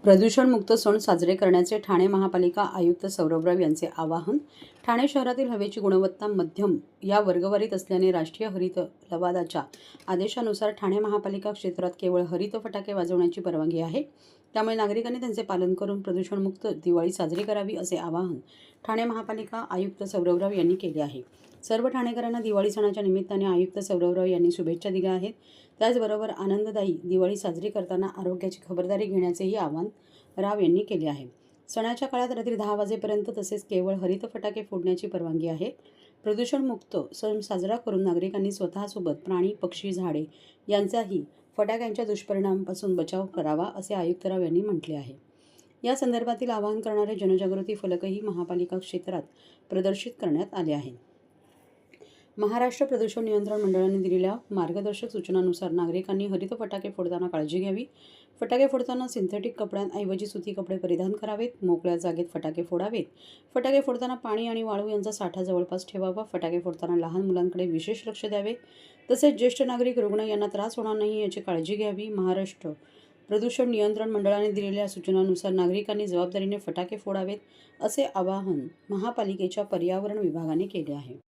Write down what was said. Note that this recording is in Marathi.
प्रदूषणमुक्त सण साजरे करण्याचे ठाणे महापालिका आयुक्त सौरभ राव यांचे आवाहन. ठाणे शहरातील हवेची गुणवत्ता मध्यम या वर्गवारीत असल्याने राष्ट्रीय हरित लवादाच्या आदेशानुसार ठाणे महापालिका क्षेत्रात केवळ हरित फटाके वाजवण्याची परवानगी आहे. त्यामुळे नागरिकांनी त्यांचे पालन करून प्रदूषणमुक्त दिवाळी साजरी करावी असे आवाहन ठाणे महापालिका आयुक्त सौरभ राव यांनी केले आहे. सर्व ठाणेकरांना दिवाळी सणाच्या निमित्ताने आयुक्त सौरभ राव यांनी शुभेच्छा दिल्या आहेत. त्याचबरोबर आनंददायी दिवाळी साजरी करताना आरोग्याची खबरदारी घेण्याचेही आवाहन राव यांनी केले आहे. सणाच्या काळात रात्री 10 वाजेपर्यंत तसेच केवळ हरित फटाके फोडण्याची परवानगी आहे. प्रदूषणमुक्त सण साजरा करून नागरिकांनी स्वतःसोबत प्राणी, पक्षी, झाडे यांचाही फटाक्यांच्या दुष्परिणामांपासून बचाव करावा असे आयुक्त राव यांनी म्हटले आहे. या संदर्भातील आवाहन करणारे जनजागृती फलकही महापालिका क्षेत्रात प्रदर्शित करण्यात आले आहेत. महाराष्ट्र प्रदूषण नियंत्रण मंडळाने दिलेल्या मार्गदर्शक सूचनांनुसार नागरिकांनी हरित फटाके फोडताना काळजी घ्यावी. फटाके फोडताना सिंथेटिक कपड्यांऐवजी सुती कपडे परिधान करावेत. मोकळ्या जागेत फटाके फोडावेत. फटाके फोडताना पाणी आणि वाळू यांचा साठा जवळपास ठेवावा. फटाके फोडताना लहान मुलांकडे विशेष लक्ष द्यावे. तसेच ज्येष्ठ नागरिक, रुग्ण यांना त्रास होणार नाही याची काळजी घ्यावी. महाराष्ट्र प्रदूषण नियंत्रण मंडळाने दिलेल्या सूचनांनुसार नागरिकांनी जबाबदारीने फटाके फोडावेत असे आवाहन महापालिकेच्या पर्यावरण विभागाने केले आहे.